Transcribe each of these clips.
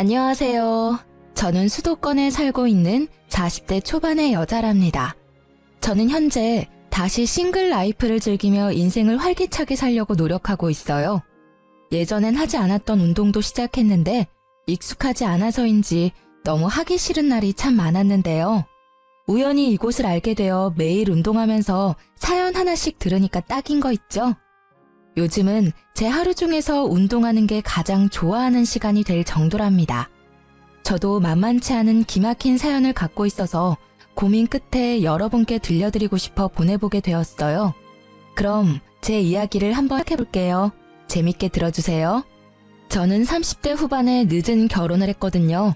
안녕하세요. 저는 수도권에 살고 있는 40대 초반의 여자랍니다. 저는 현재 다시 싱글 라이프를 즐기며 인생을 활기차게 살려고 노력하고 있어요. 예전엔 하지 않았던 운동도 시작했는데 익숙하지 않아서인지 너무 하기 싫은 날이 참 많았는데요. 우연히 이곳을 알게 되어 매일 운동하면서 사연 하나씩 들으니까 딱인 거 있죠? 요즘은 제 하루 중에서 운동하는 게 가장 좋아하는 시간이 될 정도랍니다. 저도 만만치 않은 기막힌 사연을 갖고 있어서 고민 끝에 여러분께 들려드리고 싶어 보내보게 되었어요. 그럼 제 이야기를 한번 해볼게요. 재밌게 들어주세요. 저는 30대 후반에 늦은 결혼을 했거든요.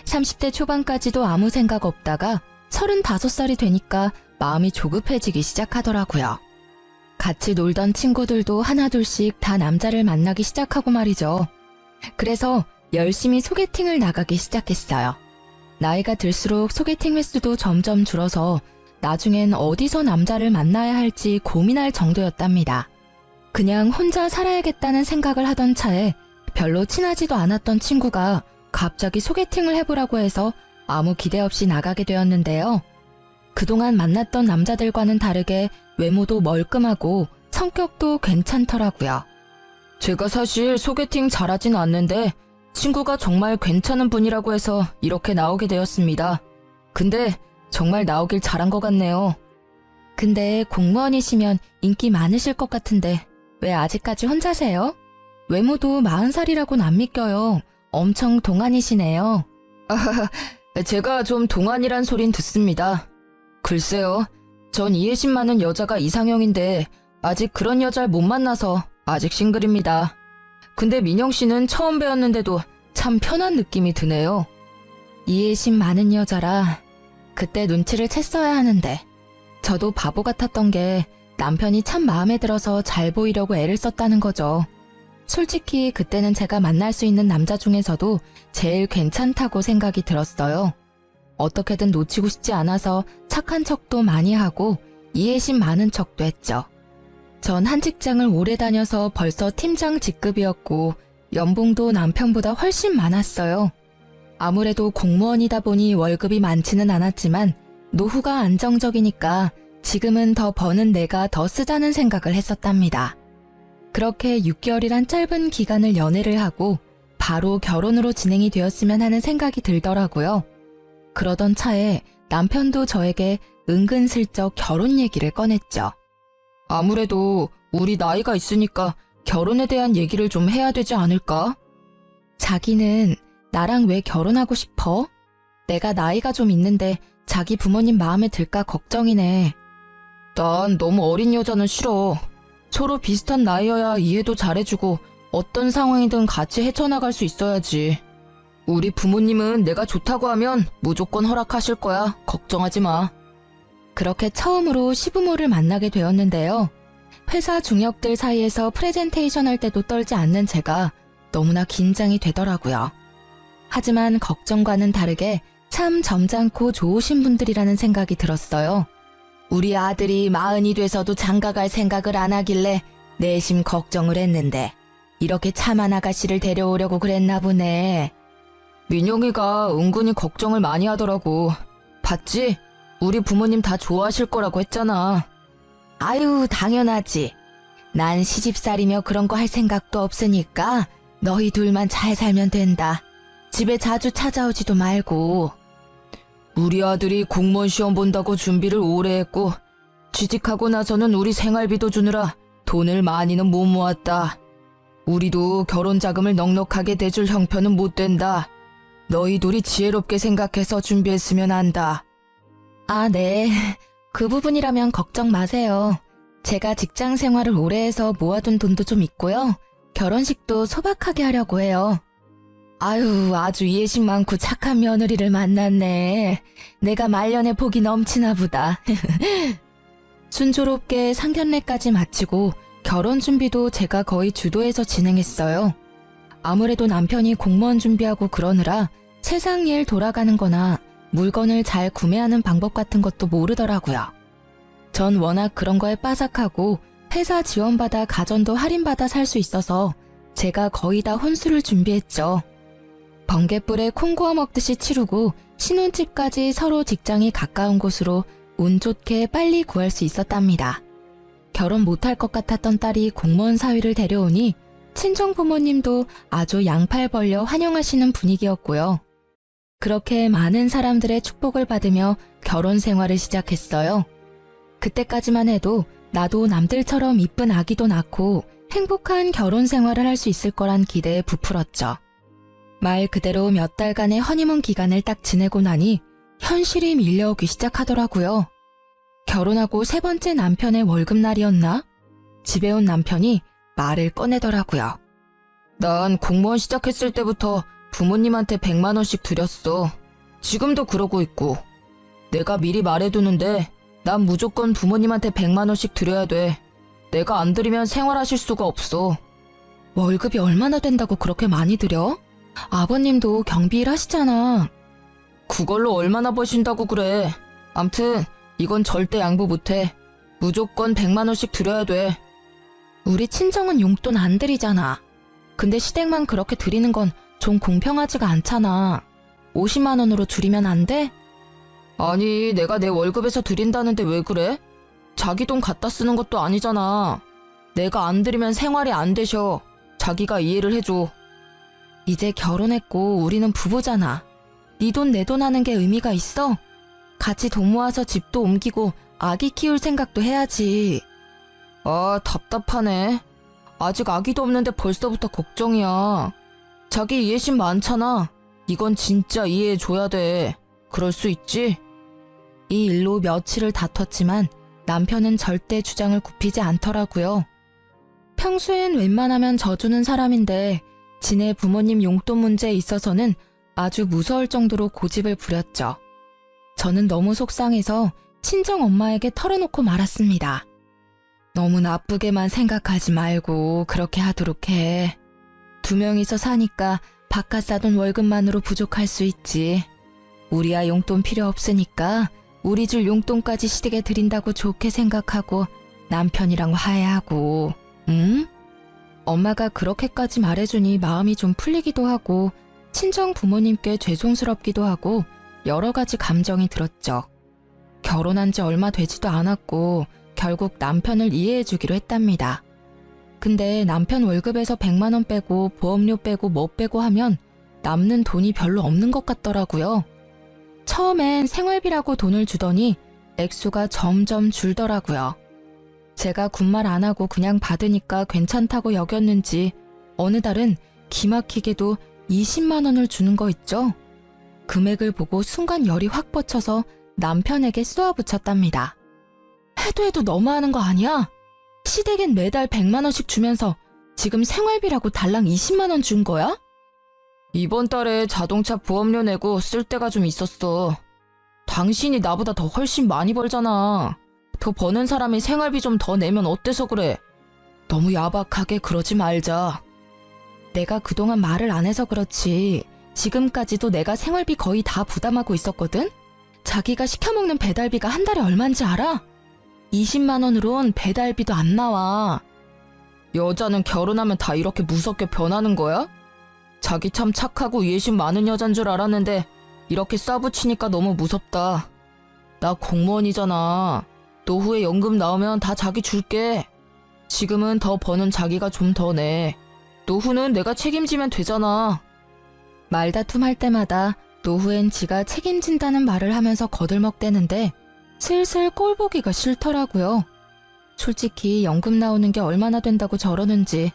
30대 초반까지도 아무 생각 없다가 35살이 되니까 마음이 조급해지기 시작하더라고요. 같이 놀던 친구들도 하나둘씩 다 남자를 만나기 시작하고 말이죠. 그래서 열심히 소개팅을 나가기 시작했어요. 나이가 들수록 소개팅 횟수도 점점 줄어서 나중엔 어디서 남자를 만나야 할지 고민할 정도였답니다. 그냥 혼자 살아야겠다는 생각을 하던 차에 별로 친하지도 않았던 친구가 갑자기 소개팅을 해보라고 해서 아무 기대 없이 나가게 되었는데요. 그동안 만났던 남자들과는 다르게 외모도 멀끔하고 성격도 괜찮더라고요. 제가 사실 소개팅 잘하진 않는데 친구가 정말 괜찮은 분이라고 해서 이렇게 나오게 되었습니다. 근데 정말 나오길 잘한 것 같네요. 근데 공무원이시면 인기 많으실 것 같은데 왜 아직까지 혼자세요? 외모도 40살이라고는 안 믿겨요. 엄청 동안이시네요. 제가 좀 동안이란 소린 듣습니다. 글쎄요. 전 이해심 많은 여자가 이상형인데 아직 그런 여자를 못 만나서 아직 싱글입니다. 근데 민영 씨는 처음 뵈었는데도 참 편한 느낌이 드네요. 이해심 많은 여자라 그때 눈치를 챘어야 하는데 저도 바보 같았던 게 남편이 참 마음에 들어서 잘 보이려고 애를 썼다는 거죠. 솔직히 그때는 제가 만날 수 있는 남자 중에서도 제일 괜찮다고 생각이 들었어요. 어떻게든 놓치고 싶지 않아서 착한 척도 많이 하고 이해심 많은 척도 했죠. 전 한 직장을 오래 다녀서 벌써 팀장 직급이었고 연봉도 남편보다 훨씬 많았어요. 아무래도 공무원이다 보니 월급이 많지는 않았지만 노후가 안정적이니까 지금은 더 버는 내가 더 쓰자는 생각을 했었답니다. 그렇게 6개월이란 짧은 기간을 연애를 하고 바로 결혼으로 진행이 되었으면 하는 생각이 들더라고요. 그러던 차에 남편도 저에게 은근슬쩍 결혼 얘기를 꺼냈죠. 아무래도 우리 나이가 있으니까 결혼에 대한 얘기를 좀 해야 되지 않을까? 자기는 나랑 왜 결혼하고 싶어? 내가 나이가 좀 있는데 자기 부모님 마음에 들까 걱정이네. 난 너무 어린 여자는 싫어. 서로 비슷한 나이여야 이해도 잘해주고 어떤 상황이든 같이 헤쳐나갈 수 있어야지. 우리 부모님은 내가 좋다고 하면 무조건 허락하실 거야. 걱정하지 마. 그렇게 처음으로 시부모를 만나게 되었는데요. 회사 중역들 사이에서 프레젠테이션 할 때도 떨지 않는 제가 너무나 긴장이 되더라고요. 하지만 걱정과는 다르게 참 점잖고 좋으신 분들이라는 생각이 들었어요. 우리 아들이 40이 돼서도 장가갈 생각을 안 하길래 내심 걱정을 했는데 이렇게 참한 아가씨를 데려오려고 그랬나 보네. 민영이가 은근히 걱정을 많이 하더라고. 봤지? 우리 부모님 다 좋아하실 거라고 했잖아. 아유, 당연하지. 난 시집살이며 그런 거 할 생각도 없으니까 너희 둘만 잘 살면 된다. 집에 자주 찾아오지도 말고. 우리 아들이 공무원 시험 본다고 준비를 오래 했고 취직하고 나서는 우리 생활비도 주느라 돈을 많이는 못 모았다. 우리도 결혼 자금을 넉넉하게 대줄 형편은 못 된다. 너희 둘이 지혜롭게 생각해서 준비했으면 한다. 아, 네. 그 부분이라면 걱정 마세요. 제가 직장 생활을 오래 해서 모아둔 돈도 좀 있고요. 결혼식도 소박하게 하려고 해요. 아유, 아주 이해심 많고 착한 며느리를 만났네. 내가 말년에 복이 넘치나 보다. 순조롭게 상견례까지 마치고 결혼 준비도 제가 거의 주도해서 진행했어요. 아무래도 남편이 공무원 준비하고 그러느라 세상 일 돌아가는 거나 물건을 잘 구매하는 방법 같은 것도 모르더라고요. 전 워낙 그런 거에 빠삭하고 회사 지원받아 가전도 할인받아 살 수 있어서 제가 거의 다 혼수를 준비했죠. 번갯불에 콩 구워 먹듯이 치르고 신혼집까지 서로 직장이 가까운 곳으로 운 좋게 빨리 구할 수 있었답니다. 결혼 못할 것 같았던 딸이 공무원 사위를 데려오니 친정 부모님도 아주 양팔 벌려 환영하시는 분위기였고요. 그렇게 많은 사람들의 축복을 받으며 결혼 생활을 시작했어요. 그때까지만 해도 나도 남들처럼 이쁜 아기도 낳고 행복한 결혼 생활을 할 수 있을 거란 기대에 부풀었죠. 말 그대로 몇 달간의 허니문 기간을 딱 지내고 나니 현실이 밀려오기 시작하더라고요. 결혼하고 세 번째 남편의 월급날이었나? 집에 온 남편이 말을 꺼내더라고요. 난 공무원 시작했을 때부터 부모님한테 100만 원씩 드렸어. 지금도 그러고 있고. 내가 미리 말해두는데 난 무조건 부모님한테 100만 원씩 드려야 돼. 내가 안 드리면 생활하실 수가 없어. 월급이 얼마나 된다고 그렇게 많이 드려? 아버님도 경비일 하시잖아. 그걸로 얼마나 버신다고 그래. 암튼 이건 절대 양보 못해. 무조건 100만 원씩 드려야 돼. 우리 친정은 용돈 안 드리잖아. 근데 시댁만 그렇게 드리는 건 좀 공평하지가 않잖아. 50만 원으로 줄이면 안 돼? 아니, 내가 내 월급에서 드린다는데 왜 그래? 자기 돈 갖다 쓰는 것도 아니잖아. 내가 안 드리면 생활이 안 되셔. 자기가 이해를 해줘. 이제 결혼했고 우리는 부부잖아. 네 돈 내 돈 하는 게 의미가 있어? 같이 돈 모아서 집도 옮기고 아기 키울 생각도 해야지. 아, 답답하네. 아직 아기도 없는데 벌써부터 걱정이야. 자기 이해심 많잖아. 이건 진짜 이해해줘야 돼. 그럴 수 있지? 이 일로 며칠을 다퉜지만 남편은 절대 주장을 굽히지 않더라고요. 평소엔 웬만하면 져주는 사람인데 지네 부모님 용돈 문제에 있어서는 아주 무서울 정도로 고집을 부렸죠. 저는 너무 속상해서 친정 엄마에게 털어놓고 말았습니다. 너무 나쁘게만 생각하지 말고 그렇게 하도록 해. 2명이서 사니까 바깥 사돈 월급만으로 부족할 수 있지. 우리야 용돈 필요 없으니까 우리 줄 용돈까지 시댁에 드린다고 좋게 생각하고 남편이랑 화해하고, 응? 엄마가 그렇게까지 말해주니 마음이 좀 풀리기도 하고 친정 부모님께 죄송스럽기도 하고 여러 가지 감정이 들었죠. 결혼한 지 얼마 되지도 않았고 결국 남편을 이해해주기로 했답니다. 근데 남편 월급에서 100만 원 빼고 보험료 빼고 뭐 빼고 하면 남는 돈이 별로 없는 것 같더라고요. 처음엔 생활비라고 돈을 주더니 액수가 점점 줄더라고요. 제가 군말 안 하고 그냥 받으니까 괜찮다고 여겼는지 어느 달은 기막히게도 20만 원을 주는 거 있죠? 금액을 보고 순간 열이 확 뻗쳐서 남편에게 쏘아붙였답니다. 해도 너무하는 거 아니야? 시댁엔 매달 100만 원씩 주면서 지금 생활비라고 달랑 20만 원 준 거야? 이번 달에 자동차 보험료 내고 쓸 때가 좀 있었어. 당신이 나보다 더 훨씬 많이 벌잖아. 더 버는 사람이 생활비 좀 더 내면 어때서 그래? 너무 야박하게 그러지 말자. 내가 그동안 말을 안 해서 그렇지 지금까지도 내가 생활비 거의 다 부담하고 있었거든? 자기가 시켜먹는 배달비가 한 달에 얼만지 알아? 20만 원으론 배달비도 안 나와. 여자는 결혼하면 다 이렇게 무섭게 변하는 거야? 자기 참 착하고 이해심 많은 여잔 줄 알았는데 이렇게 싸붙이니까 너무 무섭다. 나 공무원이잖아. 노후에 연금 나오면 다 자기 줄게. 지금은 더 버는 자기가 좀 더 내. 노후는 내가 책임지면 되잖아. 말다툼할 때마다 노후엔 지가 책임진다는 말을 하면서 거들먹대는데 슬슬 꼴보기가 싫더라고요. 솔직히 연금 나오는 게 얼마나 된다고 저러는지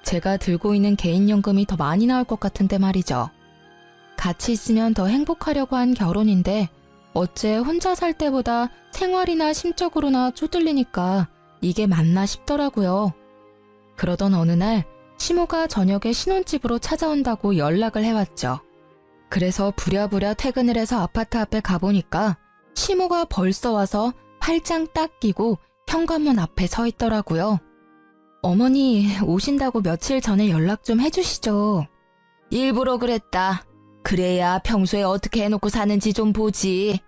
제가 들고 있는 개인연금이 더 많이 나올 것 같은데 말이죠. 같이 있으면 더 행복하려고 한 결혼인데 어째 혼자 살 때보다 생활이나 심적으로나 쪼들리니까 이게 맞나 싶더라고요. 그러던 어느 날 시모가 저녁에 신혼집으로 찾아온다고 연락을 해왔죠. 그래서 부랴부랴 퇴근을 해서 아파트 앞에 가보니까 시모가 벌써 와서 팔짱 딱 끼고 현관문 앞에 서 있더라고요. 어머니 오신다고 며칠 전에 연락 좀 해주시죠. 일부러 그랬다. 그래야 평소에 어떻게 해놓고 사는지 좀 보지.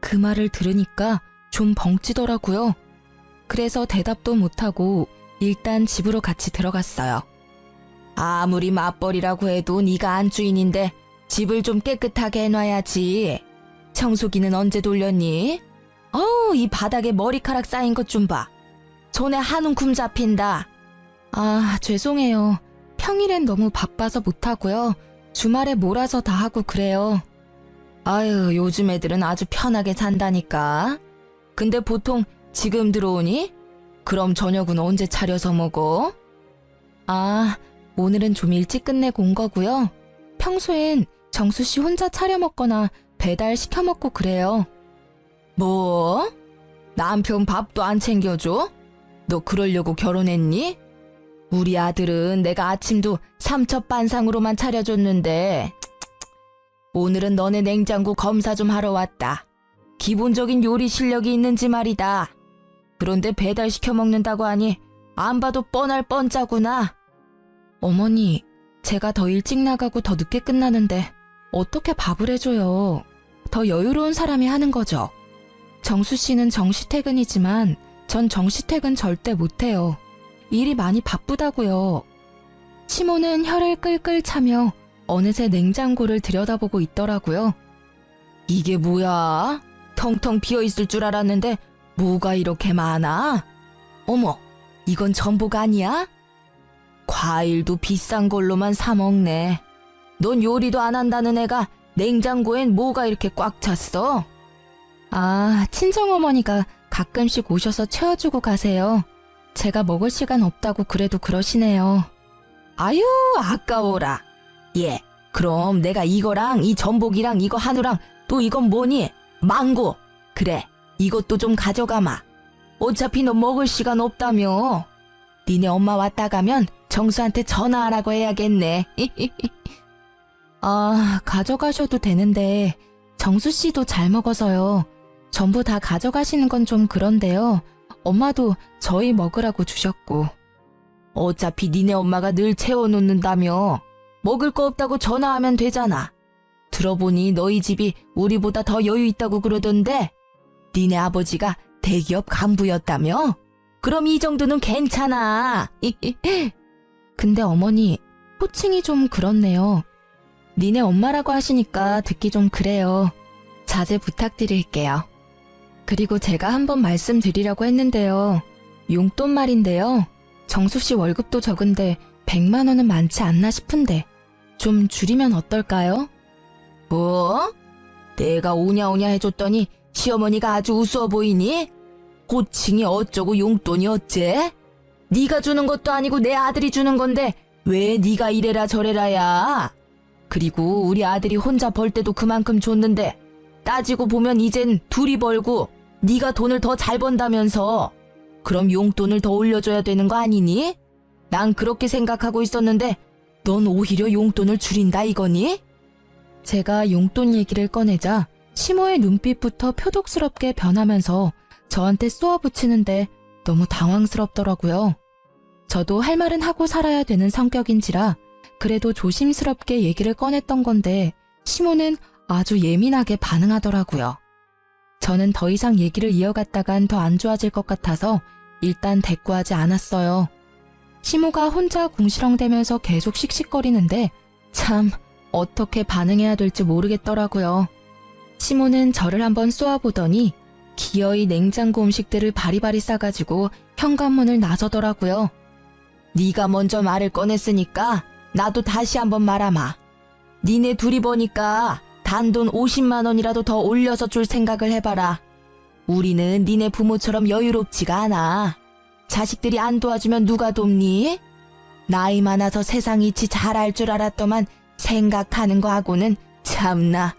그 말을 들으니까 좀 벙찌더라고요. 그래서 대답도 못하고 일단 집으로 같이 들어갔어요. 아무리 맞벌이라고 해도 네가 안주인인데 집을 좀 깨끗하게 해놔야지. 청소기는 언제 돌렸니? 이 바닥에 머리카락 쌓인 것 좀 봐. 손에 한 움큼 잡힌다. 아, 죄송해요. 평일엔 너무 바빠서 못하고요. 주말에 몰아서 다 하고 그래요. 아유, 요즘 애들은 아주 편하게 산다니까. 근데 보통 지금 들어오니? 그럼 저녁은 언제 차려서 먹어? 아, 오늘은 좀 일찍 끝내고 온 거고요. 평소엔 정수 씨 혼자 차려 먹거나 배달 시켜 먹고 그래요. 뭐? 남편 밥도 안 챙겨줘? 너 그러려고 결혼했니? 우리 아들은 내가 아침도 삼첩반상으로만 차려줬는데 오늘은 너네 냉장고 검사 좀 하러 왔다. 기본적인 요리 실력이 있는지 말이다. 그런데 배달 시켜 먹는다고 하니 안 봐도 뻔할 뻔짜구나. 어머니, 제가 더 일찍 나가고 더 늦게 끝나는데 어떻게 밥을 해줘요. 더 여유로운 사람이 하는 거죠. 정수 씨는 정시퇴근이지만 전 정시퇴근 절대 못해요. 일이 많이 바쁘다고요. 시모는 혀를 끌끌 차며 어느새 냉장고를 들여다보고 있더라고요. 이게 뭐야? 텅텅 비어있을 줄 알았는데 뭐가 이렇게 많아? 어머, 이건 전복 아니야? 과일도 비싼 걸로만 사 먹네. 넌 요리도 안 한다는 애가 냉장고엔 뭐가 이렇게 꽉 찼어? 아, 친정어머니가 가끔씩 오셔서 채워주고 가세요. 제가 먹을 시간 없다고 그래도 그러시네요. 아유, 아까워라. 예, 그럼 내가 이거랑 이 전복이랑 이거 한우랑 또 이건 뭐니? 망고. 그래, 이것도 좀 가져가마. 어차피 너 먹을 시간 없다며. 니네 엄마 왔다 가면 정수한테 전화하라고 해야겠네. 아, 가져가셔도 되는데 정수 씨도 잘 먹어서요. 전부 다 가져가시는 건 좀 그런데요. 엄마도 저희 먹으라고 주셨고. 어차피 니네 엄마가 늘 채워놓는다며. 먹을 거 없다고 전화하면 되잖아. 들어보니 너희 집이 우리보다 더 여유 있다고 그러던데 니네 아버지가 대기업 간부였다며? 그럼 이 정도는 괜찮아. 근데 어머니, 호칭이 좀 그렇네요. 니네 엄마라고 하시니까 듣기 좀 그래요. 자제 부탁드릴게요. 그리고 제가 한번 말씀드리려고 했는데요. 용돈 말인데요. 정수 씨 월급도 적은데 100만 원은 많지 않나 싶은데 좀 줄이면 어떨까요? 뭐? 내가 오냐오냐 해줬더니 시어머니가 아주 우스워 보이니? 호칭이 어쩌고 용돈이 어째? 네가 주는 것도 아니고 내 아들이 주는 건데 왜 네가 이래라 저래라야? 그리고 우리 아들이 혼자 벌 때도 그만큼 줬는데 따지고 보면 이젠 둘이 벌고 네가 돈을 더 잘 번다면서. 그럼 용돈을 더 올려줘야 되는 거 아니니? 난 그렇게 생각하고 있었는데 넌 오히려 용돈을 줄인다 이거니? 제가 용돈 얘기를 꺼내자 시모의 눈빛부터 표독스럽게 변하면서 저한테 쏘아붙이는데 너무 당황스럽더라고요. 저도 할 말은 하고 살아야 되는 성격인지라 그래도 조심스럽게 얘기를 꺼냈던 건데 시모는 아주 예민하게 반응하더라고요. 저는 더 이상 얘기를 이어갔다간 더 안 좋아질 것 같아서 일단 대꾸하지 않았어요. 시모가 혼자 궁시렁대면서 계속 씩씩거리는데 참 어떻게 반응해야 될지 모르겠더라고요. 시모는 저를 한번 쏘아보더니 기어이 냉장고 음식들을 바리바리 싸가지고 현관문을 나서더라고요. 네가 먼저 말을 꺼냈으니까 나도 다시 한번 말하마. 니네 둘이 보니까 단돈 50만 원이라도 더 올려서 줄 생각을 해봐라. 우리는 니네 부모처럼 여유롭지가 않아. 자식들이 안 도와주면 누가 돕니? 나이 많아서 세상 이치 잘 알 줄 알았더만 생각하는 거 하고는 참나.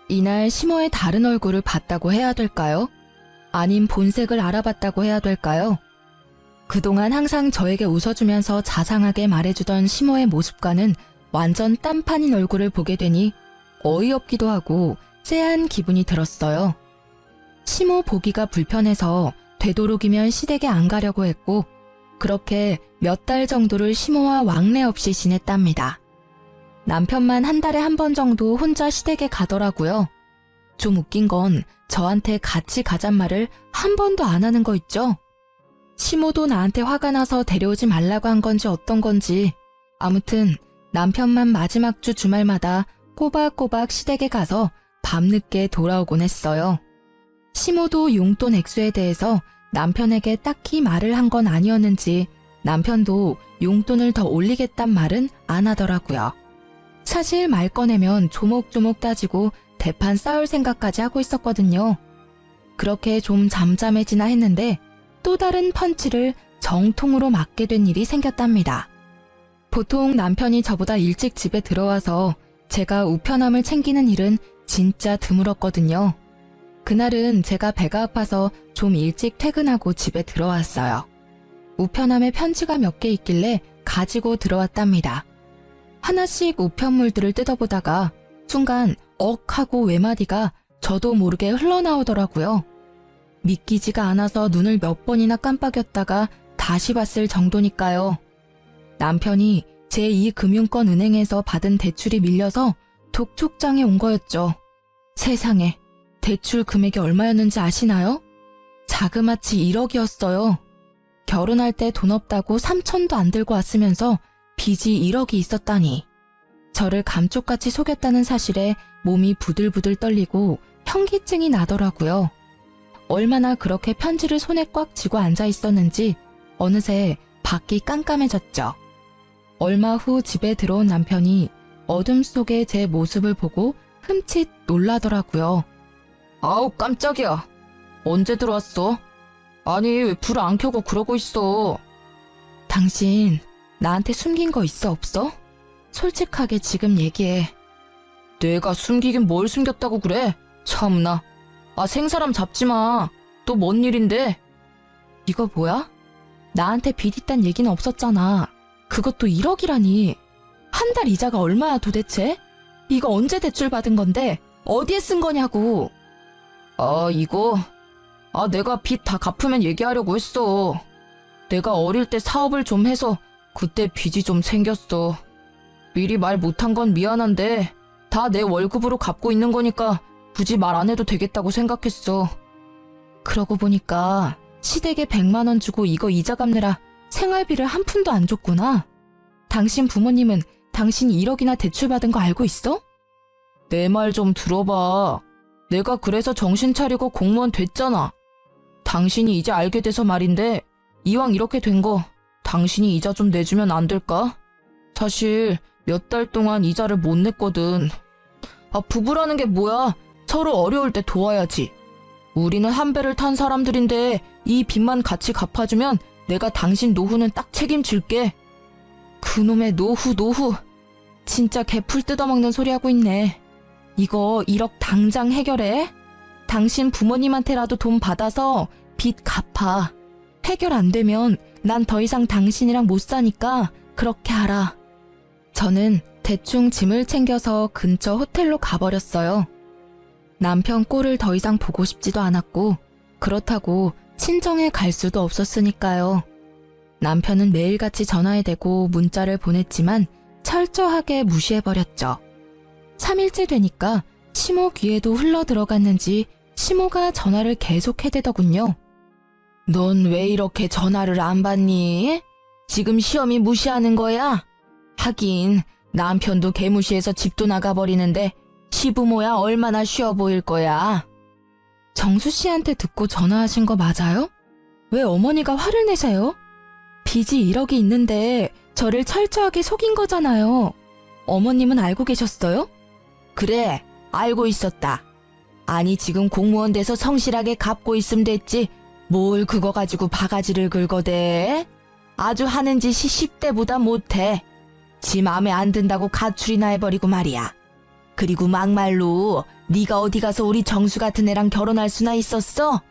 이날 시모의 다른 얼굴을 봤다고 해야 될까요? 아님 본색을 알아봤다고 해야 될까요? 그동안 항상 저에게 웃어주면서 자상하게 말해주던 시모의 모습과는 완전 딴판인 얼굴을 보게 되니 어이없기도 하고 쎄한 기분이 들었어요. 시모 보기가 불편해서 되도록이면 시댁에 안 가려고 했고 그렇게 몇 달 정도를 시모와 왕래 없이 지냈답니다. 남편만 한 달에 한 번 정도 혼자 시댁에 가더라고요. 좀 웃긴 건 저한테 같이 가잔 말을 한 번도 안 하는 거 있죠? 시모도 나한테 화가 나서 데려오지 말라고 한 건지 어떤 건지 아무튼 남편만 마지막 주 주말마다 꼬박꼬박 시댁에 가서 밤늦게 돌아오곤 했어요. 시모도 용돈 액수에 대해서 남편에게 딱히 말을 한 건 아니었는지 남편도 용돈을 더 올리겠단 말은 안 하더라고요. 사실 말 꺼내면 조목조목 따지고 대판 싸울 생각까지 하고 있었거든요. 그렇게 좀 잠잠해지나 했는데 또 다른 펀치를 정통으로 맞게 된 일이 생겼답니다. 보통 남편이 저보다 일찍 집에 들어와서 제가 우편함을 챙기는 일은 진짜 드물었거든요. 그날은 제가 배가 아파서 좀 일찍 퇴근하고 집에 들어왔어요. 우편함에 편지가 몇 개 있길래 가지고 들어왔답니다. 하나씩 우편물들을 뜯어보다가 순간 억 하고 외마디가 저도 모르게 흘러나오더라고요. 믿기지가 않아서 눈을 몇 번이나 깜빡였다가 다시 봤을 정도니까요. 남편이 제2금융권 은행에서 받은 대출이 밀려서 독촉장에 온 거였죠. 세상에, 대출 금액이 얼마였는지 아시나요? 자그마치 1억이었어요. 결혼할 때 돈 없다고 3천도 안 들고 왔으면서 빚이 1억이 있었다니. 저를 감쪽같이 속였다는 사실에 몸이 부들부들 떨리고 현기증이 나더라고요. 얼마나 그렇게 편지를 손에 꽉 쥐고 앉아 있었는지 어느새 밖이 깜깜해졌죠. 얼마 후 집에 들어온 남편이 어둠 속에 제 모습을 보고 흠칫 놀라더라고요. 아우 깜짝이야. 언제 들어왔어? 아니 왜 불 안 켜고 그러고 있어? 당신 나한테 숨긴 거 있어 없어? 솔직하게 지금 얘기해. 내가 숨기긴 뭘 숨겼다고 그래? 참나. 아 생사람 잡지 마. 또 뭔 일인데? 이거 뭐야? 나한테 빚 있단 얘기는 없었잖아. 그것도 1억이라니. 한 달 이자가 얼마야 도대체? 이거 언제 대출 받은 건데 어디에 쓴 거냐고. 이거 내가 빚 다 갚으면 얘기하려고 했어. 내가 어릴 때 사업을 좀 해서 그때 빚이 좀 생겼어. 미리 말 못한 건 미안한데 다 내 월급으로 갚고 있는 거니까 굳이 말 안 해도 되겠다고 생각했어. 그러고 보니까 시댁에 100만 원 주고 이거 이자 갚느라 생활비를 한 푼도 안 줬구나. 당신 부모님은 당신이 1억이나 대출받은 거 알고 있어? 내 말 좀 들어봐. 내가 그래서 정신 차리고 공무원 됐잖아. 당신이 이제 알게 돼서 말인데 이왕 이렇게 된 거 당신이 이자 좀 내주면 안 될까? 사실 몇 달 동안 이자를 못 냈거든. 부부라는 게 뭐야? 서로 어려울 때 도와야지. 우리는 한 배를 탄 사람들인데 이 빚만 같이 갚아주면 내가 당신 노후는 딱 책임질게. 그놈의 노후. 진짜 개풀 뜯어먹는 소리 하고 있네. 이거 1억 당장 해결해. 당신 부모님한테라도 돈 받아서 빚 갚아. 해결 안 되면 난 더 이상 당신이랑 못 사니까 그렇게 하라. 저는 대충 짐을 챙겨서 근처 호텔로 가버렸어요. 남편 꼴을 더 이상 보고 싶지도 않았고 그렇다고 친정에 갈 수도 없었으니까요. 남편은 매일같이 전화에 대고 문자를 보냈지만 철저하게 무시해버렸죠. 3일째 되니까 시모 귀에도 흘러들어갔는지 시모가 전화를 계속 해대더군요. 넌 왜 이렇게 전화를 안 받니? 지금 시험이 무시하는 거야? 하긴 남편도 개무시해서 집도 나가버리는데 시부모야 얼마나 쉬워 보일 거야. 정수 씨한테 듣고 전화하신 거 맞아요? 왜 어머니가 화를 내세요? 빚이 1억이 있는데 저를 철저하게 속인 거잖아요. 어머님은 알고 계셨어요? 그래, 알고 있었다. 아니 지금 공무원 돼서 성실하게 갚고 있으면 됐지. 뭘 그거 가지고 바가지를 긁어대? 아주 하는 짓이 10대보다 못해. 지 맘에 안 든다고 가출이나 해버리고 말이야. 그리고 막말로 네가 어디 가서 우리 정수 같은 애랑 결혼할 수나 있었어?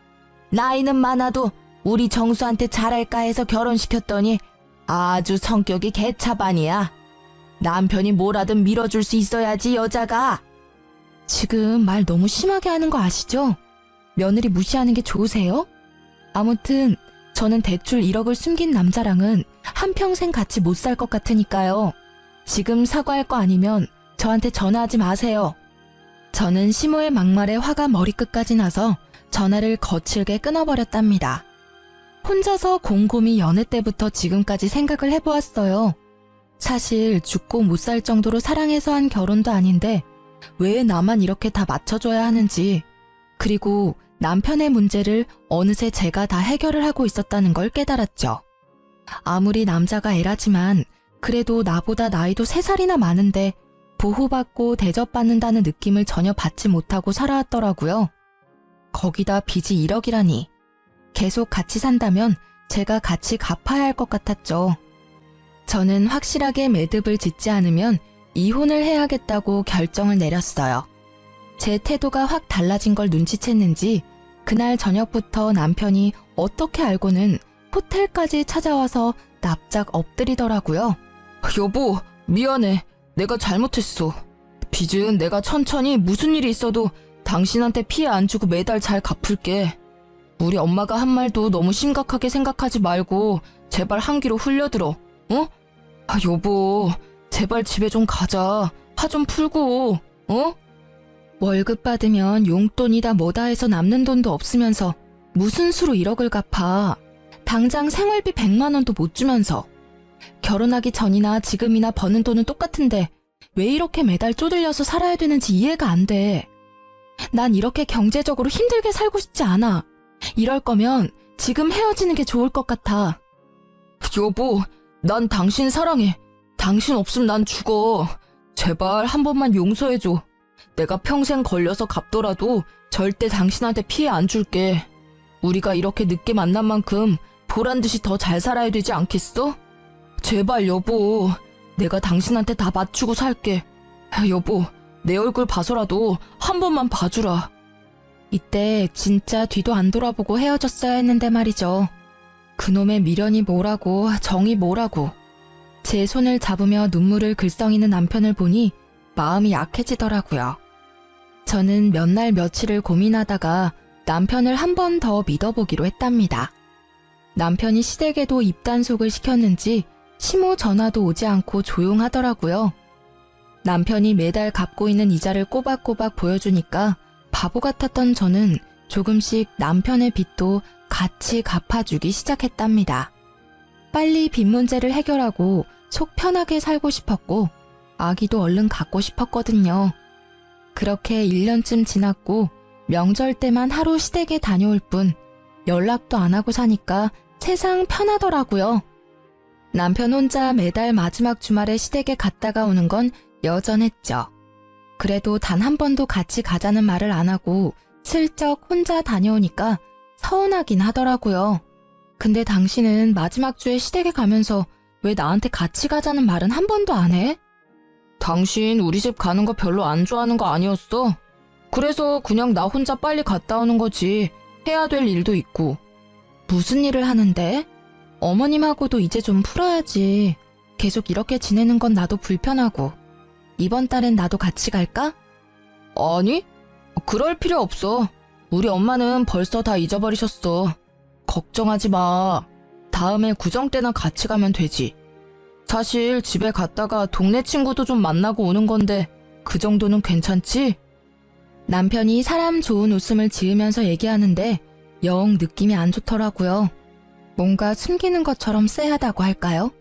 나이는 많아도 우리 정수한테 잘할까 해서 결혼시켰더니 아주 성격이 개차반이야. 남편이 뭐라든 밀어줄 수 있어야지 여자가. 지금 말 너무 심하게 하는 거 아시죠? 며느리 무시하는 게 좋으세요? 아무튼 저는 대출 1억을 숨긴 남자랑은 한평생 같이 못 살 것 같으니까요. 지금 사과할 거 아니면 저한테 전화하지 마세요. 저는 시모의 막말에 화가 머리끝까지 나서 전화를 거칠게 끊어버렸답니다. 혼자서 곰곰이 여느 때부터 지금까지 생각을 해보았어요. 사실 죽고 못 살 정도로 사랑해서 한 결혼도 아닌데 왜 나만 이렇게 다 맞춰줘야 하는지, 그리고 남편의 문제를 어느새 제가 다 해결을 하고 있었다는 걸 깨달았죠. 아무리 남자가 애라지만 그래도 나보다 나이도 3살이나 많은데 보호받고 대접받는다는 느낌을 전혀 받지 못하고 살아왔더라고요. 거기다 빚이 1억이라니. 계속 같이 산다면 제가 같이 갚아야 할 것 같았죠. 저는 확실하게 매듭을 짓지 않으면 이혼을 해야겠다고 결정을 내렸어요. 제 태도가 확 달라진 걸 눈치챘는지 그날 저녁부터 남편이 어떻게 알고는 호텔까지 찾아와서 납작 엎드리더라고요. 여보, 미안해. 내가 잘못했어. 빚은 내가 천천히 무슨 일이 있어도 당신한테 피해 안 주고 매달 잘 갚을게. 우리 엄마가 한 말도 너무 심각하게 생각하지 말고 제발 한기로 흘려들어. 어? 여보, 제발 집에 좀 가자. 화 좀 풀고, 어? 월급 받으면 용돈이다 뭐다 해서 남는 돈도 없으면서 무슨 수로 1억을 갚아. 당장 생활비 100만 원도 못 주면서. 결혼하기 전이나 지금이나 버는 돈은 똑같은데 왜 이렇게 매달 쪼들려서 살아야 되는지 이해가 안 돼. 난 이렇게 경제적으로 힘들게 살고 싶지 않아. 이럴 거면 지금 헤어지는 게 좋을 것 같아. 여보, 난 당신 사랑해. 당신 없으면 난 죽어. 제발 한 번만 용서해줘. 내가 평생 걸려서 갚더라도 절대 당신한테 피해 안 줄게. 우리가 이렇게 늦게 만난 만큼 보란 듯이 더 잘 살아야 되지 않겠어? 제발 여보, 내가 당신한테 다 맞추고 살게. 여보, 내 얼굴 봐서라도 한 번만 봐주라. 이때 진짜 뒤도 안 돌아보고 헤어졌어야 했는데 말이죠. 그놈의 미련이 뭐라고 정이 뭐라고. 제 손을 잡으며 눈물을 글썽이는 남편을 보니 마음이 약해지더라고요. 저는 몇 날 며칠을 고민하다가 남편을 한 번 더 믿어보기로 했답니다. 남편이 시댁에도 입단속을 시켰는지 시모 전화도 오지 않고 조용하더라고요. 남편이 매달 갚고 있는 이자를 꼬박꼬박 보여주니까 바보 같았던 저는 조금씩 남편의 빚도 같이 갚아주기 시작했답니다. 빨리 빚 문제를 해결하고 속 편하게 살고 싶었고 아기도 얼른 갖고 싶었거든요. 그렇게 1년쯤 지났고 명절 때만 하루 시댁에 다녀올 뿐 연락도 안 하고 사니까 세상 편하더라고요. 남편 혼자 매달 마지막 주말에 시댁에 갔다가 오는 건 여전했죠. 그래도 단 한 번도 같이 가자는 말을 안 하고 슬쩍 혼자 다녀오니까 서운하긴 하더라고요. 근데 당신은 마지막 주에 시댁에 가면서 왜 나한테 같이 가자는 말은 한 번도 안 해? 당신 우리 집 가는 거 별로 안 좋아하는 거 아니었어? 그래서 그냥 나 혼자 빨리 갔다 오는 거지. 해야 될 일도 있고. 무슨 일을 하는데? 어머님하고도 이제 좀 풀어야지. 계속 이렇게 지내는 건 나도 불편하고. 이번 달엔 나도 같이 갈까? 아니, 그럴 필요 없어. 우리 엄마는 벌써 다 잊어버리셨어. 걱정하지 마. 다음에 구정 때나 같이 가면 되지. 사실 집에 갔다가 동네 친구도 좀 만나고 오는 건데 그 정도는 괜찮지? 남편이 사람 좋은 웃음을 지으면서 얘기하는데 영 느낌이 안 좋더라고요. 뭔가 숨기는 것처럼 쎄하다고 할까요?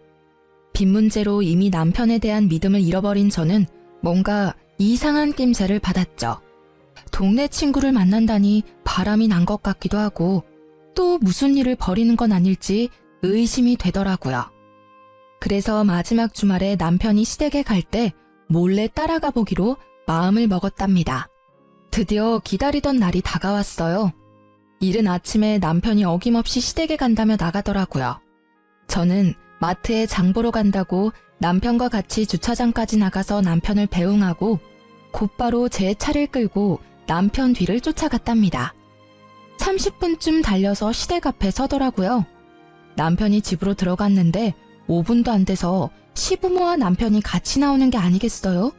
빚 문제로 이미 남편에 대한 믿음을 잃어버린 저는 뭔가 이상한 낌새를 받았죠. 동네 친구를 만난다니 바람이 난 것 같기도 하고 또 무슨 일을 벌이는 건 아닐지 의심이 되더라고요. 그래서 마지막 주말에 남편이 시댁에 갈 때 몰래 따라가 보기로 마음을 먹었답니다. 드디어 기다리던 날이 다가왔어요. 이른 아침에 남편이 어김없이 시댁에 간다며 나가더라고요. 저는 마트에 장 보러 간다고 남편과 같이 주차장까지 나가서 남편을 배웅하고 곧바로 제 차를 끌고 남편 뒤를 쫓아갔답니다. 30분쯤 달려서 시댁 앞에 서더라고요. 남편이 집으로 들어갔는데 5분도 안 돼서 시부모와 남편이 같이 나오는 게 아니겠어요?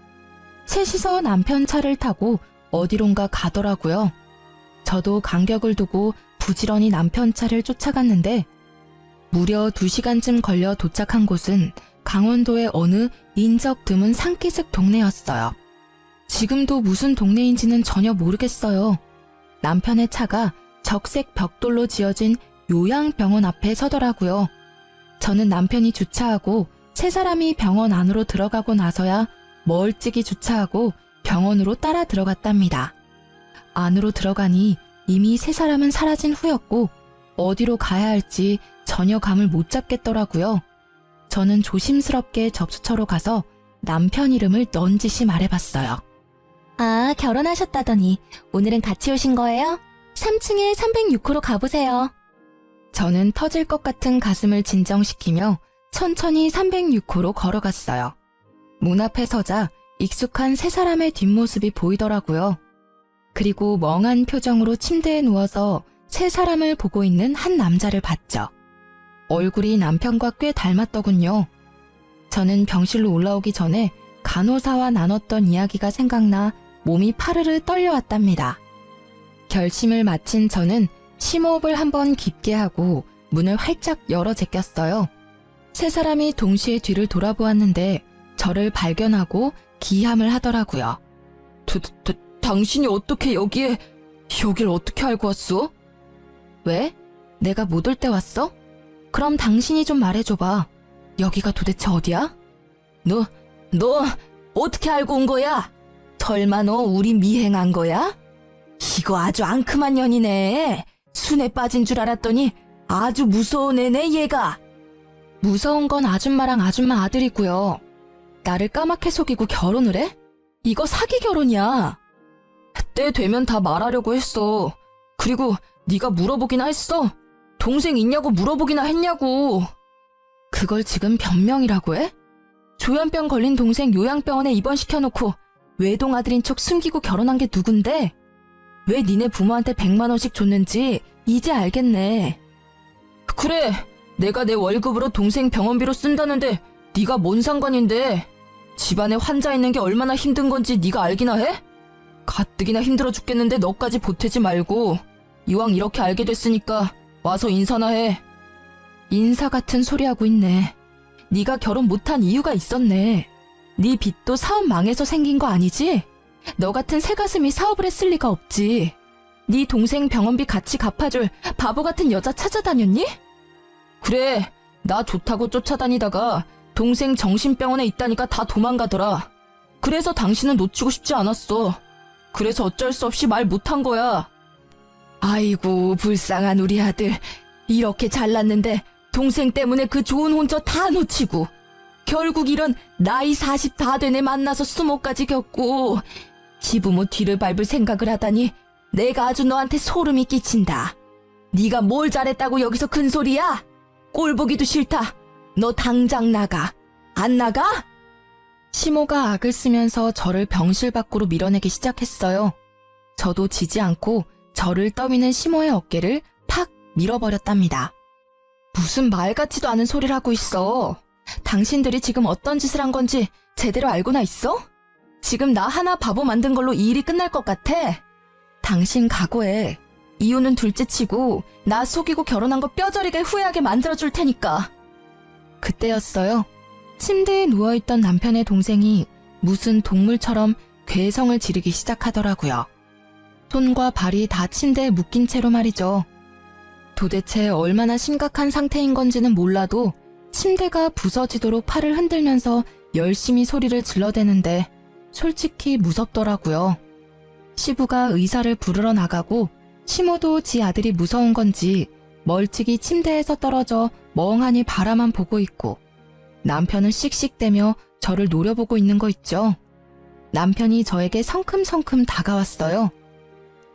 셋이서 남편 차를 타고 어디론가 가더라고요. 저도 간격을 두고 부지런히 남편 차를 쫓아갔는데 무려 2시간쯤 걸려 도착한 곳은 강원도의 어느 인적 드문 산기슭 동네였어요. 지금도 무슨 동네인지는 전혀 모르겠어요. 남편의 차가 적색 벽돌로 지어진 요양병원 앞에 서더라고요. 저는 남편이 주차하고 세 사람이 병원 안으로 들어가고 나서야 멀찍이 주차하고 병원으로 따라 들어갔답니다. 안으로 들어가니 이미 세 사람은 사라진 후였고 어디로 가야 할지 전혀 감을 못 잡겠더라고요. 저는 조심스럽게 접수처로 가서 남편 이름을 넌지시 말해봤어요. 아, 결혼하셨다더니 오늘은 같이 오신 거예요? 3층에 306호로 가보세요. 저는 터질 것 같은 가슴을 진정시키며 천천히 306호로 걸어갔어요. 문 앞에 서자 익숙한 세 사람의 뒷모습이 보이더라고요. 그리고 멍한 표정으로 침대에 누워서 세 사람을 보고 있는 한 남자를 봤죠. 얼굴이 남편과 꽤 닮았더군요. 저는 병실로 올라오기 전에 간호사와 나눴던 이야기가 생각나 몸이 파르르 떨려왔답니다. 결심을 마친 저는 심호흡을 한번 깊게 하고 문을 활짝 열어 제꼈어요. 세 사람이 동시에 뒤를 돌아보았는데 저를 발견하고 기함을 하더라고요. 당신이 어떻게 여길 어떻게 알고 왔어? 왜? 내가 못 올 때 왔어? 그럼 당신이 좀 말해줘봐. 여기가 도대체 어디야? 너 어떻게 알고 온 거야? 설마 너 우리 미행한 거야? 이거 아주 앙큼한 년이네. 순에 빠진 줄 알았더니 아주 무서운 애네 얘가. 무서운 건 아줌마랑 아줌마 아들이고요. 나를 까맣게 속이고 결혼을 해? 이거 사기 결혼이야. 때 되면 다 말하려고 했어. 그리고 네가 물어보기나 했어. 동생 있냐고 물어보기나 했냐고. 그걸 지금 변명이라고 해? 조현병 걸린 동생 요양병원에 입원시켜놓고 외동아들인 척 숨기고 결혼한 게 누군데? 왜 니네 부모한테 100만 원씩 줬는지 이제 알겠네. 그래, 내가 내 월급으로 동생 병원비로 쓴다는데 네가 뭔 상관인데. 집안에 환자 있는 게 얼마나 힘든 건지 네가 알기나 해? 가뜩이나 힘들어 죽겠는데 너까지 보태지 말고 이왕 이렇게 알게 됐으니까 와서 인사나 해. 인사 같은 소리 하고 있네. 네가 결혼 못한 이유가 있었네. 네 빚도 사업 망해서 생긴 거 아니지? 너 같은 새가슴이 사업을 했을 리가 없지. 네 동생 병원비 같이 갚아줄 바보 같은 여자 찾아다녔니? 그래, 나 좋다고 쫓아다니다가 동생 정신병원에 있다니까 다 도망가더라. 그래서 당신은 놓치고 싶지 않았어. 그래서 어쩔 수 없이 말 못한 거야. 아이고, 불쌍한 우리 아들. 이렇게 잘났는데 동생 때문에 그 좋은 혼처 다 놓치고 결국 이런 나이 40 다 된 애 만나서 수모까지 겪고 시부모 뒤를 밟을 생각을 하다니 내가 아주 너한테 소름이 끼친다. 네가 뭘 잘했다고 여기서 큰소리야? 꼴 보기도 싫다. 너 당장 나가. 안 나가? 시모가 악을 쓰면서 저를 병실 밖으로 밀어내기 시작했어요. 저도 지지 않고 저를 떠미는 시모의 어깨를 팍 밀어버렸답니다. 무슨 말 같지도 않은 소리를 하고 있어. 당신들이 지금 어떤 짓을 한 건지 제대로 알고나 있어? 지금 나 하나 바보 만든 걸로 이 일이 끝날 것 같아? 당신 각오해. 이유는 둘째치고 나 속이고 결혼한 거 뼈저리게 후회하게 만들어줄 테니까. 그때였어요. 침대에 누워있던 남편의 동생이 무슨 동물처럼 괴성을 지르기 시작하더라고요. 손과 발이 다 침대에 묶인 채로 말이죠. 도대체 얼마나 심각한 상태인 건지는 몰라도 침대가 부서지도록 팔을 흔들면서 열심히 소리를 질러대는데 솔직히 무섭더라고요. 시부가 의사를 부르러 나가고 시모도 지 아들이 무서운 건지 멀찍이 침대에서 떨어져 멍하니 바라만 보고 있고 남편은 씩씩대며 저를 노려보고 있는 거 있죠. 남편이 저에게 성큼성큼 다가왔어요.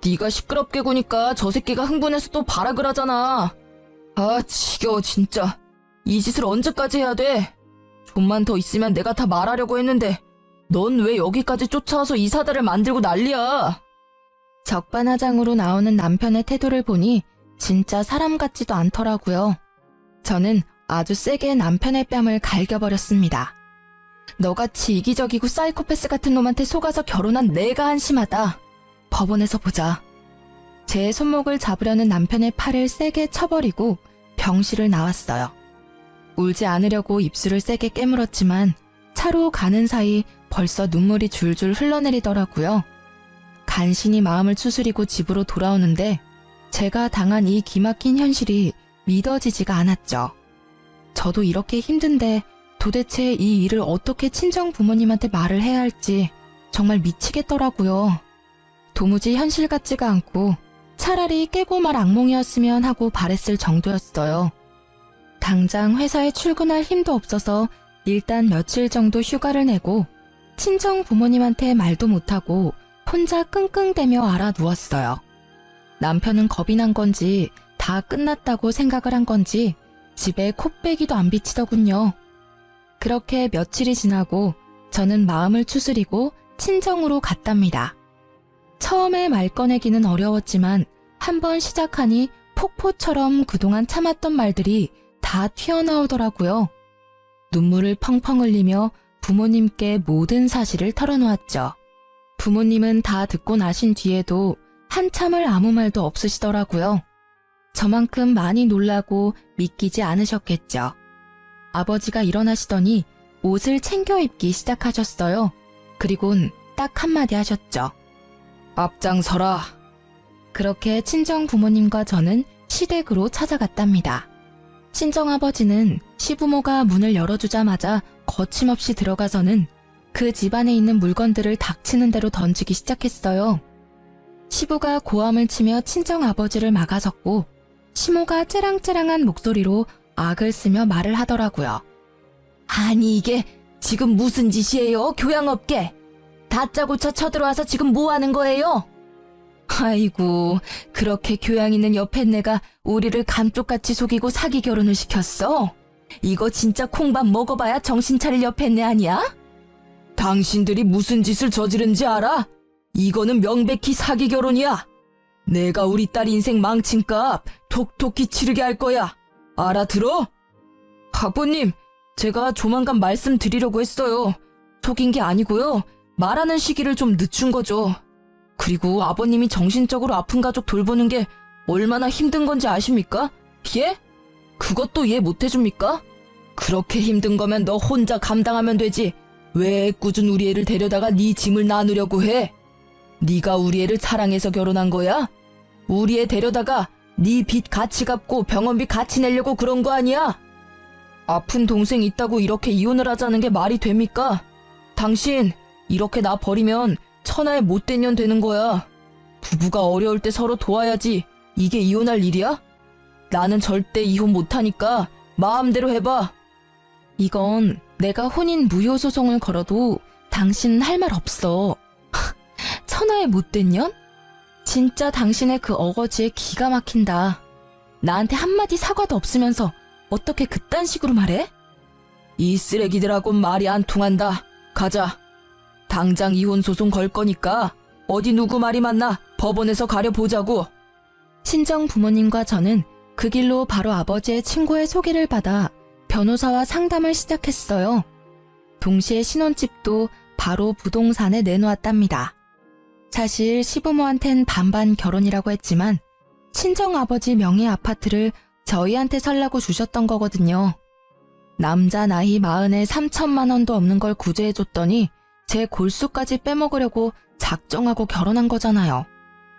네가 시끄럽게 구니까 저 새끼가 흥분해서 또 발악을 하잖아. 아, 지겨워 진짜. 이 짓을 언제까지 해야 돼? 좀만 더 있으면 내가 다 말하려고 했는데 넌 왜 여기까지 쫓아와서 이 사달을 만들고 난리야? 적반하장으로 나오는 남편의 태도를 보니 진짜 사람 같지도 않더라고요. 저는 아주 세게 남편의 뺨을 갈겨버렸습니다. 너같이 이기적이고 사이코패스 같은 놈한테 속아서 결혼한 내가 한심하다. 법원에서 보자. 제 손목을 잡으려는 남편의 팔을 세게 쳐버리고 병실을 나왔어요. 울지 않으려고 입술을 세게 깨물었지만 차로 가는 사이 벌써 눈물이 줄줄 흘러내리더라고요. 간신히 마음을 추스리고 집으로 돌아오는데 제가 당한 이 기막힌 현실이 믿어지지가 않았죠. 저도 이렇게 힘든데 도대체 이 일을 어떻게 친정 부모님한테 말을 해야 할지 정말 미치겠더라고요. 도무지 현실 같지가 않고 차라리 깨고 말 악몽이었으면 하고 바랬을 정도였어요. 당장 회사에 출근할 힘도 없어서 일단 며칠 정도 휴가를 내고 친정 부모님한테 말도 못하고 혼자 끙끙대며 알아 누웠어요. 남편은 겁이 난 건지 다 끝났다고 생각을 한 건지 집에 콧배기도 안 비치더군요. 그렇게 며칠이 지나고 저는 마음을 추스리고 친정으로 갔답니다. 처음에 말 꺼내기는 어려웠지만 한번 시작하니 폭포처럼 그동안 참았던 말들이 다 튀어나오더라고요. 눈물을 펑펑 흘리며 부모님께 모든 사실을 털어놓았죠. 부모님은 다 듣고 나신 뒤에도 한참을 아무 말도 없으시더라고요. 저만큼 많이 놀라고 믿기지 않으셨겠죠. 아버지가 일어나시더니 옷을 챙겨 입기 시작하셨어요. 그리곤 딱 한마디 하셨죠. 앞장서라. 그렇게 친정 부모님과 저는 시댁으로 찾아갔답니다. 친정아버지는 시부모가 문을 열어주자마자 거침없이 들어가서는 그 집안에 있는 물건들을 닥치는 대로 던지기 시작했어요. 시부가 고함을 치며 친정아버지를 막아섰고 시모가 째랑째랑한 목소리로 악을 쓰며 말을 하더라고요. 아니 이게 지금 무슨 짓이에요? 교양 없게. 다짜고짜 쳐들어와서 지금 뭐 하는 거예요? 아이고, 그렇게 교양 있는 옆에내가 우리를 감쪽같이 속이고 사기 결혼을 시켰어? 이거 진짜 콩밥 먹어봐야 정신 차릴 옆에내 아니야? 당신들이 무슨 짓을 저지른지 알아? 이거는 명백히 사기 결혼이야. 내가 우리 딸 인생 망친 값 톡톡히 치르게 할 거야. 알아들어? 아버님, 제가 조만간 말씀드리려고 했어요. 속인 게 아니고요. 말하는 시기를 좀 늦춘 거죠. 그리고 아버님이 정신적으로 아픈 가족 돌보는 게 얼마나 힘든 건지 아십니까? 예? 그것도 이해 못 해줍니까? 그렇게 힘든 거면 너 혼자 감당하면 되지. 왜 꾸준 우리 애를 데려다가 네 짐을 나누려고 해? 네가 우리 애를 사랑해서 결혼한 거야? 우리 애 데려다가 네 빚 같이 갚고 병원비 같이 내려고 그런 거 아니야? 아픈 동생 있다고 이렇게 이혼을 하자는 게 말이 됩니까? 당신 이렇게 나 버리면 천하의 못된 년 되는 거야. 부부가 어려울 때 서로 도와야지 이게 이혼할 일이야? 나는 절대 이혼 못하니까 마음대로 해봐. 이건 내가 혼인 무효 소송을 걸어도 당신은 할 말 없어. 천하의 못된 년? 진짜 당신의 그 어거지에 기가 막힌다. 나한테 한마디 사과도 없으면서 어떻게 그딴 식으로 말해? 이 쓰레기들하고는 말이 안 통한다. 가자. 당장 이혼 소송 걸 거니까 어디 누구 말이 맞나 법원에서 가려보자고. 친정 부모님과 저는 그 길로 바로 아버지의 친구의 소개를 받아 변호사와 상담을 시작했어요. 동시에 신혼집도 바로 부동산에 내놓았답니다. 사실 시부모한텐 반반 결혼이라고 했지만 친정아버지 명의 아파트를 저희한테 살라고 주셨던 거거든요. 남자 나이 40에 3천만 원도 없는 걸 구제해줬더니 제 골수까지 빼먹으려고 작정하고 결혼한 거잖아요.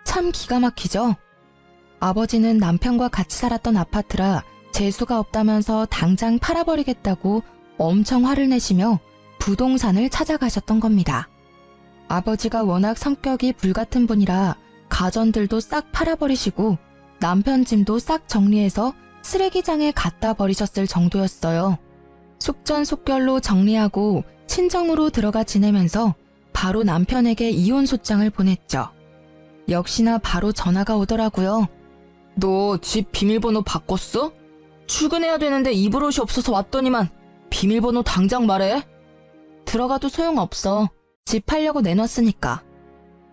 참 기가 막히죠? 아버지는 남편과 같이 살았던 아파트라 재수가 없다면서 당장 팔아버리겠다고 엄청 화를 내시며 부동산을 찾아가셨던 겁니다. 아버지가 워낙 성격이 불같은 분이라 가전들도 싹 팔아버리시고 남편 짐도 싹 정리해서 쓰레기장에 갖다 버리셨을 정도였어요. 속전속결로 정리하고 친정으로 들어가 지내면서 바로 남편에게 이혼 소장을 보냈죠. 역시나 바로 전화가 오더라고요. 너 집 비밀번호 바꿨어? 출근해야 되는데 입을 옷이 없어서 왔더니만 비밀번호 당장 말해. 들어가도 소용없어. 집 팔려고 내놨으니까.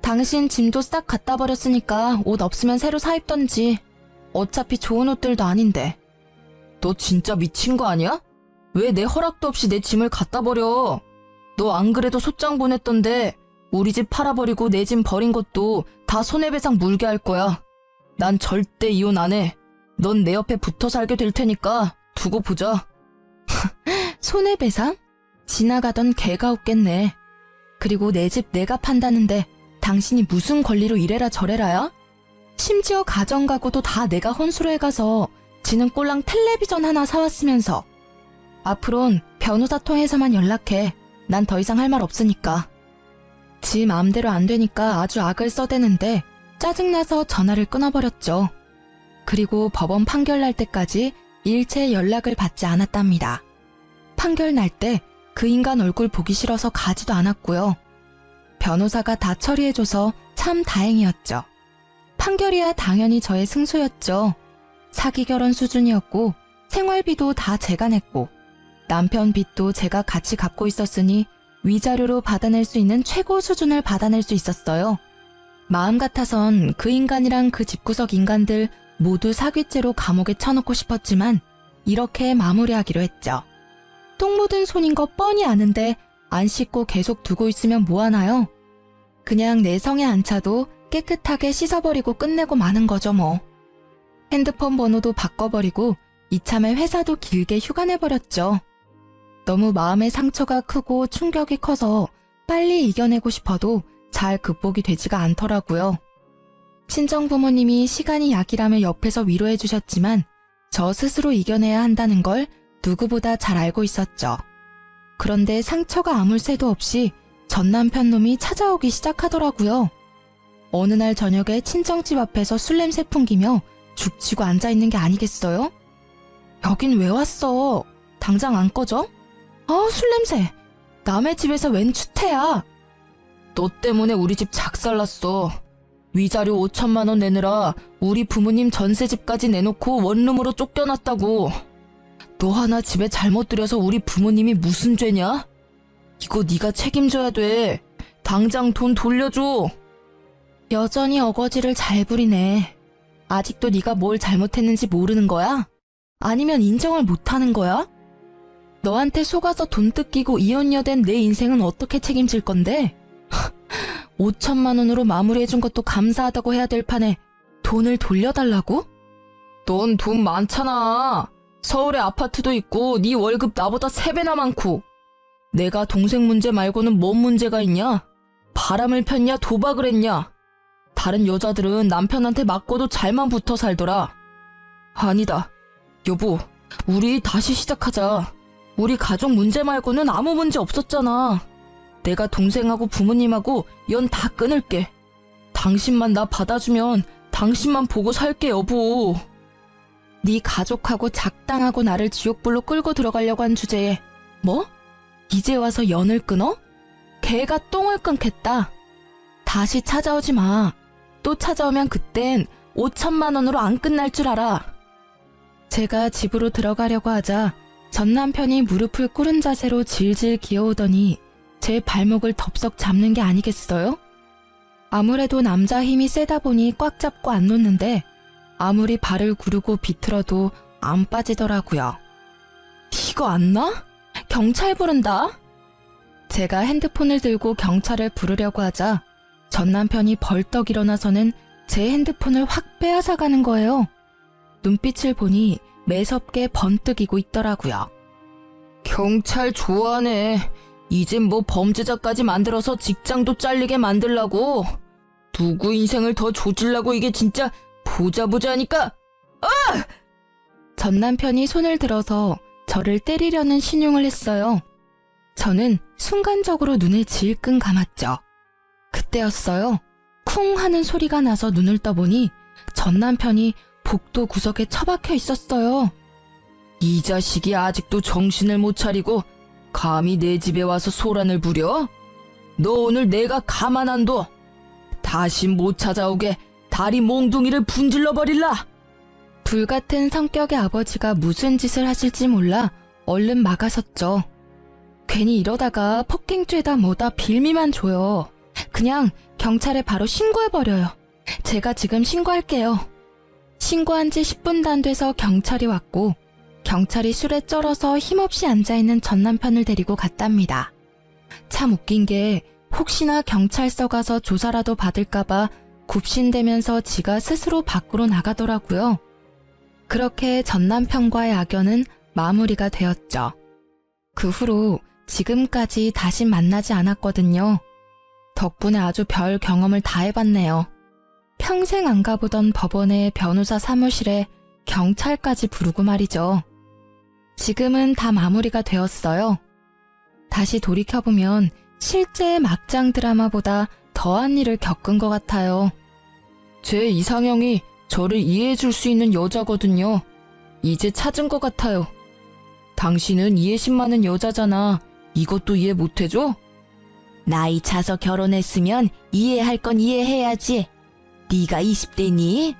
당신 짐도 싹 갖다 버렸으니까 옷 없으면 새로 사 입던지. 어차피 좋은 옷들도 아닌데. 너 진짜 미친 거 아니야? 왜 내 허락도 없이 내 짐을 갖다 버려? 너 안 그래도 소장 보냈던데 우리 집 팔아버리고 내 짐 버린 것도 다 손해배상 물게 할 거야. 난 절대 이혼 안 해. 넌 내 옆에 붙어 살게 될 테니까 두고 보자. 손해배상? 지나가던 개가 웃겠네. 그리고 내 집 내가 판다는데 당신이 무슨 권리로 이래라 저래라야? 심지어 가정가구도 다 내가 혼수로 해가서 지는 꼴랑 텔레비전 하나 사왔으면서. 앞으론 변호사 통해서만 연락해. 난 더 이상 할 말 없으니까. 지 마음대로 안 되니까 아주 악을 써대는데 짜증나서 전화를 끊어버렸죠. 그리고 법원 판결 날 때까지 일체 연락을 받지 않았답니다. 판결 날 때 그 인간 얼굴 보기 싫어서 가지도 않았고요. 변호사가 다 처리해줘서 참 다행이었죠. 판결이야 당연히 저의 승소였죠. 사기 결혼 수준이었고 생활비도 다 제가 냈고 남편 빚도 제가 같이 갚고 있었으니 위자료로 받아낼 수 있는 최고 수준을 받아낼 수 있었어요. 마음 같아선 그 인간이랑 그 집구석 인간들 모두 사기죄로 감옥에 쳐넣고 싶었지만 이렇게 마무리하기로 했죠. 똥 묻은 손인 거 뻔히 아는데 안 씻고 계속 두고 있으면 뭐하나요? 그냥 내 성에 안 차도 깨끗하게 씻어버리고 끝내고 마는 거죠 뭐. 핸드폰 번호도 바꿔버리고 이참에 회사도 길게 휴가 내버렸죠. 너무 마음의 상처가 크고 충격이 커서 빨리 이겨내고 싶어도 잘 극복이 되지가 않더라고요. 친정 부모님이 시간이 약이라며 옆에서 위로해 주셨지만 저 스스로 이겨내야 한다는 걸 누구보다 잘 알고 있었죠. 그런데 상처가 아물 새도 없이 전 남편 놈이 찾아오기 시작하더라고요. 어느 날 저녁에 친정집 앞에서 술 냄새 풍기며 죽치고 앉아있는 게 아니겠어요? 여긴 왜 왔어? 당장 안 꺼져? 술 냄새. 남의 집에서 웬 추태야. 너 때문에 우리 집 작살났어. 위자료 5천만 원 내느라 우리 부모님 전세집까지 내놓고 원룸으로 쫓겨났다고. 너 하나 집에 잘못 들여서 우리 부모님이 무슨 죄냐? 이거 네가 책임져야 돼. 당장 돈 돌려줘. 여전히 어거지를 잘 부리네. 아직도 네가 뭘 잘못했는지 모르는 거야? 아니면 인정을 못하는 거야? 너한테 속아서 돈 뜯기고 이혼녀된 내 인생은 어떻게 책임질 건데? 5천만 원으로 마무리해준 것도 감사하다고 해야 될 판에 돈을 돌려달라고? 넌 돈 많잖아. 서울에 아파트도 있고 네 월급 나보다 3배나 많고. 내가 동생 문제 말고는 뭔 문제가 있냐? 바람을 폈냐 도박을 했냐? 다른 여자들은 남편한테 맞고도 잘만 붙어 살더라. 아니다. 여보, 우리 다시 시작하자. 우리 가족 문제 말고는 아무 문제 없었잖아. 내가 동생하고 부모님하고 연 다 끊을게. 당신만 나 받아주면 당신만 보고 살게 여보. 네 가족하고 작당하고 나를 지옥불로 끌고 들어가려고 한 주제에 뭐? 이제 와서 연을 끊어? 개가 똥을 끊겠다. 다시 찾아오지 마. 또 찾아오면 그땐 5천만 원으로 안 끝날 줄 알아. 제가 집으로 들어가려고 하자 전 남편이 무릎을 꿇은 자세로 질질 기어오더니 제 발목을 덥석 잡는 게 아니겠어요? 아무래도 남자 힘이 세다 보니 꽉 잡고 안 놓는데 아무리 발을 구르고 비틀어도 안 빠지더라고요. 이거 안 나? 경찰 부른다? 제가 핸드폰을 들고 경찰을 부르려고 하자 전 남편이 벌떡 일어나서는 제 핸드폰을 확 빼앗아가는 거예요. 눈빛을 보니 매섭게 번뜩이고 있더라고요. 경찰 좋아하네. 이젠 뭐 범죄자까지 만들어서 직장도 잘리게 만들라고. 누구 인생을 더 조질라고 이게 진짜 보자 하니까. 전 남편이 손을 들어서 저를 때리려는 신용을 했어요. 저는 순간적으로 눈을 질끈 감았죠. 그때였어요. 쿵 하는 소리가 나서 눈을 떠보니 전 남편이 복도 구석에 처박혀 있었어요. 이 자식이 아직도 정신을 못 차리고 감히 내 집에 와서 소란을 부려? 너 오늘 내가 가만 안 둬. 다시 못 찾아오게 다리 몽둥이를 분질러 버릴라. 불같은 성격의 아버지가 무슨 짓을 하실지 몰라 얼른 막아섰죠. 괜히 이러다가 폭행죄다 뭐다 빌미만 줘요. 그냥 경찰에 바로 신고해버려요. 제가 지금 신고할게요. 신고한 지 10분도 안 돼서 경찰이 왔고 경찰이 술에 쩔어서 힘없이 앉아있는 전 남편을 데리고 갔답니다. 참 웃긴 게 혹시나 경찰서 가서 조사라도 받을까봐 굽신대면서 지가 스스로 밖으로 나가더라고요. 그렇게 전 남편과의 악연은 마무리가 되었죠. 그 후로 지금까지 다시 만나지 않았거든요. 덕분에 아주 별 경험을 다 해봤네요. 평생 안 가보던 법원의 변호사 사무실에 경찰까지 부르고 말이죠. 지금은 다 마무리가 되었어요. 다시 돌이켜보면 실제 막장 드라마보다 더한 일을 겪은 것 같아요. 제 이상형이 저를 이해해줄 수 있는 여자거든요. 이제 찾은 것 같아요. 당신은 이해심 많은 여자잖아. 이것도 이해 못해줘? 나이 차서 결혼했으면 이해할 건 이해해야지. 네가 20대니?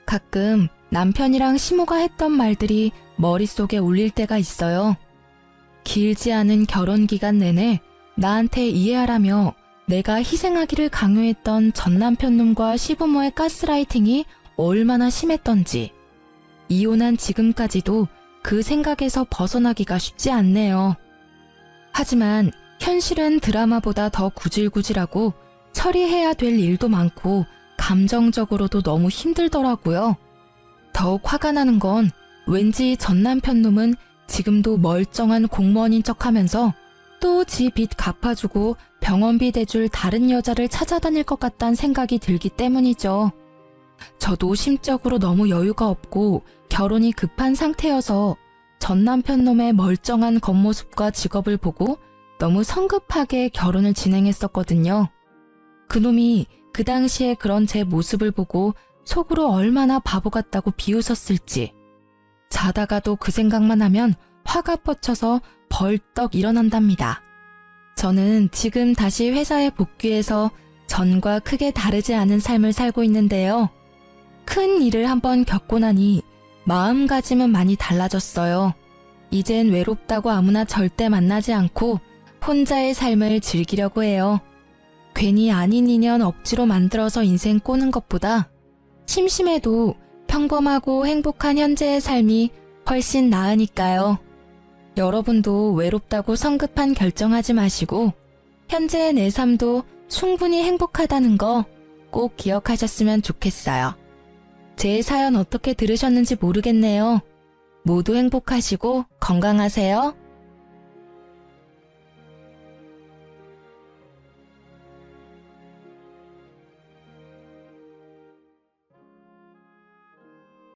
가끔 남편이랑 시모가 했던 말들이 머릿속에 울릴 때가 있어요. 길지 않은 결혼 기간 내내 나한테 이해하라며 내가 희생하기를 강요했던 전남편 놈과 시부모의 가스라이팅이 얼마나 심했던지. 이혼한 지금까지도 그 생각에서 벗어나기가 쉽지 않네요. 하지만 현실은 드라마보다 더 구질구질하고 처리해야 될 일도 많고 감정적으로도 너무 힘들더라고요. 더욱 화가 나는 건 왠지 전남편 놈은 지금도 멀쩡한 공무원인 척하면서 또 지 빚 갚아주고 병원비 대줄 다른 여자를 찾아다닐 것 같다는 생각이 들기 때문이죠. 저도 심적으로 너무 여유가 없고 결혼이 급한 상태여서 전남편 놈의 멀쩡한 겉모습과 직업을 보고 너무 성급하게 결혼을 진행했었거든요. 그놈이 그 당시에 그런 제 모습을 보고 속으로 얼마나 바보 같다고 비웃었을지. 자다가도 그 생각만 하면 화가 뻗쳐서 벌떡 일어난답니다. 저는 지금 다시 회사에 복귀해서 전과 크게 다르지 않은 삶을 살고 있는데요. 큰 일을 한번 겪고 나니 마음가짐은 많이 달라졌어요. 이젠 외롭다고 아무나 절대 만나지 않고 혼자의 삶을 즐기려고 해요. 괜히 아닌 인연 억지로 만들어서 인생 꼬는 것보다 심심해도 평범하고 행복한 현재의 삶이 훨씬 나으니까요. 여러분도 외롭다고 성급한 결정하지 마시고 현재의 내 삶도 충분히 행복하다는 거 꼭 기억하셨으면 좋겠어요. 제 사연 어떻게 들으셨는지 모르겠네요. 모두 행복하시고 건강하세요.